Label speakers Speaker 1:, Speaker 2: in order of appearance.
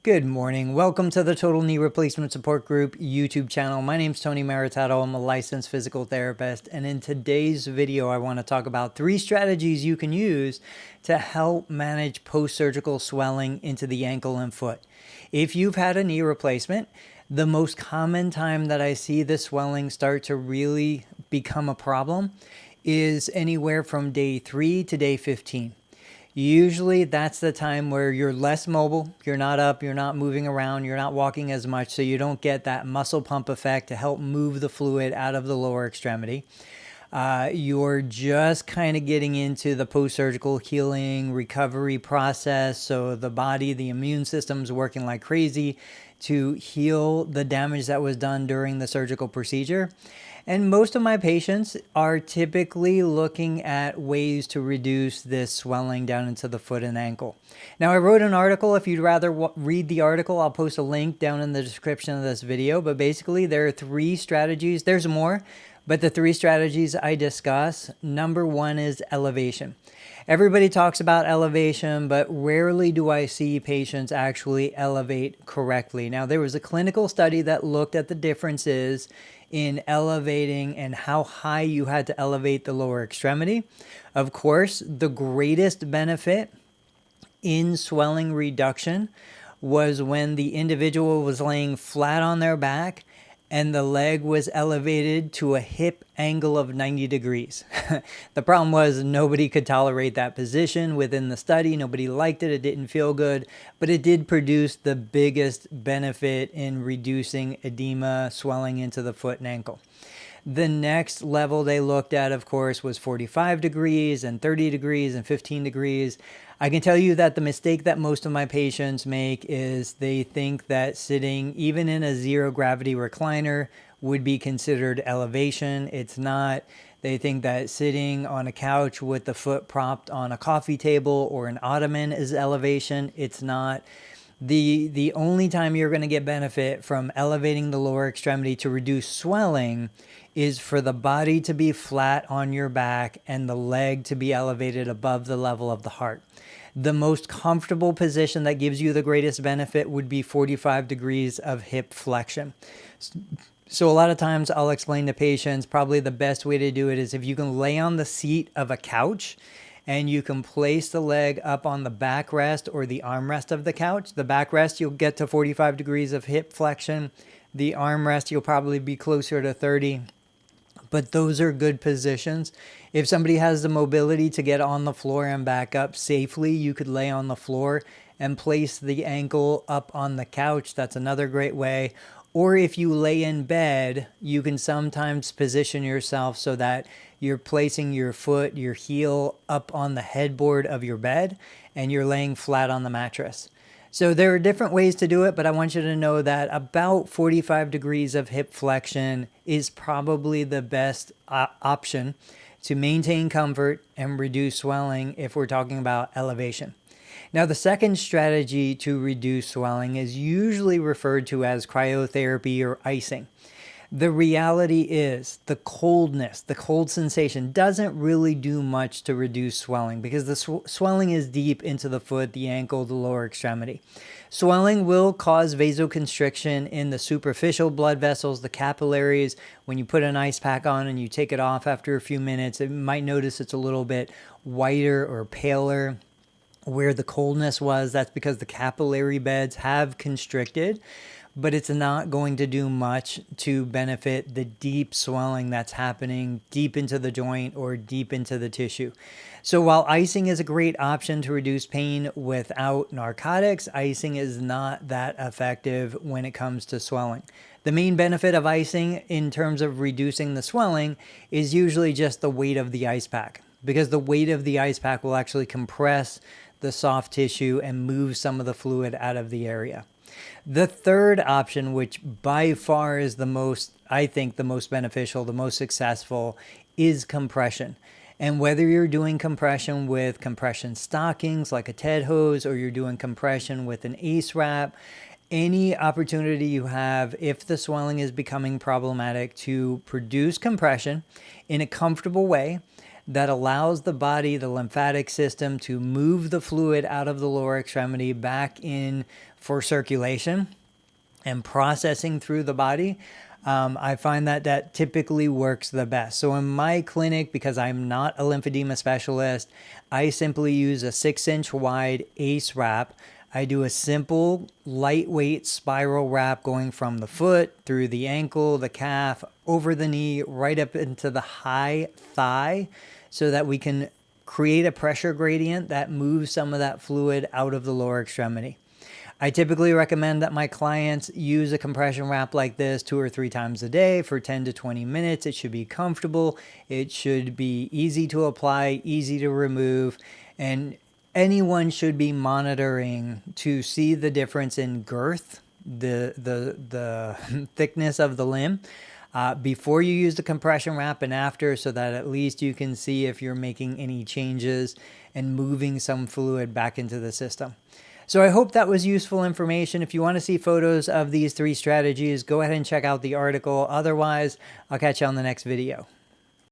Speaker 1: Good morning. Welcome to the Total Knee Replacement Support Group YouTube channel. My name is Tony Maritato. I'm a licensed physical therapist. And in today's video, I want to talk about 3 strategies you can use to help manage post-surgical swelling into the ankle and foot. If you've had a knee replacement, the most common time that I see the swelling start to really become a problem is anywhere from day 3 to day 15. Usually that's the time where you're less mobile, you're not up, you're not moving around, you're not walking as much, so you don't get that muscle pump effect to help move the fluid out of the lower extremity. You're just kind of getting into the post-surgical healing recovery process, so the body, the immune system's working like crazy to heal the damage that was done during the surgical procedure. And most of my patients are typically looking at ways to reduce this swelling down into the foot and ankle. Now, I wrote an article. If you'd rather read the article, I'll post a link down in the description of this video. But basically, there are 3 strategies. There's more, but the 3 strategies I discuss. Number 1 is elevation. Everybody talks about elevation, but rarely do I see patients actually elevate correctly. Now, there was a clinical study that looked at the differences in elevating and how high you had to elevate the lower extremity. Of course, the greatest benefit in swelling reduction was when the individual was laying flat on their back and the leg was elevated to a hip angle of 90 degrees. The problem was nobody could tolerate that position within the study. Nobody liked it. It didn't feel good, but it did produce the biggest benefit in reducing edema, swelling into the foot and ankle. The next level they looked at, of course, was 45 degrees and 30 degrees and 15 degrees. I can tell you that the mistake that most of my patients make is they think that sitting even in a zero gravity recliner would be considered elevation. It's not. They think that sitting on a couch with the foot propped on a coffee table or an ottoman is elevation. It's not. The only time you're going to get benefit from elevating the lower extremity to reduce swelling is for the body to be flat on your back and the leg to be elevated above the level of the heart. The most comfortable position that gives you the greatest benefit would be 45 degrees of hip flexion. So a lot of times I'll explain to patients probably the best way to do it is if you can lay on the seat of a couch and you can place the leg up on the backrest or the armrest of the couch. The backrest, you'll get to 45 degrees of hip flexion. The armrest, you'll probably be closer to 30. But those are good positions. If somebody has the mobility to get on the floor and back up safely, you could lay on the floor and place the ankle up on the couch. That's another great way. Or if you lay in bed, you can sometimes position yourself so that you're placing your foot, your heel up on the headboard of your bed and you're laying flat on the mattress. So there are different ways to do it, but I want you to know that about 45 degrees of hip flexion is probably the best option to maintain comfort and reduce swelling if we're talking about elevation. Now, the second strategy to reduce swelling is usually referred to as cryotherapy or icing. The reality is the coldness, the cold sensation doesn't really do much to reduce swelling because the swelling is deep into the foot, the ankle, the lower extremity. Swelling will cause vasoconstriction in the superficial blood vessels, the capillaries. When you put an ice pack on and you take it off after a few minutes, it might notice it's a little bit whiter or paler where the coldness was. That's because the capillary beds have constricted, but it's not going to do much to benefit the deep swelling that's happening deep into the joint or deep into the tissue. So while icing is a great option to reduce pain without narcotics, icing is not that effective when it comes to swelling. The main benefit of icing in terms of reducing the swelling is usually just the weight of the ice pack, because the weight of the ice pack will actually compress the soft tissue and move some of the fluid out of the area. The third option, which by far is the most, I think, the most beneficial, the most successful, is compression. And whether you're doing compression with compression stockings like a TED hose or you're doing compression with an ACE wrap, any opportunity you have, if the swelling is becoming problematic, to produce compression in a comfortable way that allows the body, the lymphatic system, to move the fluid out of the lower extremity back in for circulation and processing through the body. I find that that typically works the best. So in my clinic, because I'm not a lymphedema specialist, I simply use a 6-inch wide ACE wrap. I do a simple, lightweight spiral wrap going from the foot through the ankle, the calf, over the knee, right up into the high thigh, so that we can create a pressure gradient that moves some of that fluid out of the lower extremity. I typically recommend that my clients use a compression wrap like this 2 or 3 times a day for 10 to 20 minutes. It should be comfortable. It should be easy to apply, easy to remove, and anyone should be monitoring to see the difference in girth, the thickness of the limb, before you use the compression wrap and after, so that at least you can see if you're making any changes and moving some fluid back into the system. So I hope that was useful information. If you want to see photos of these 3 strategies, go ahead and check out the article. Otherwise, I'll catch you on the next video.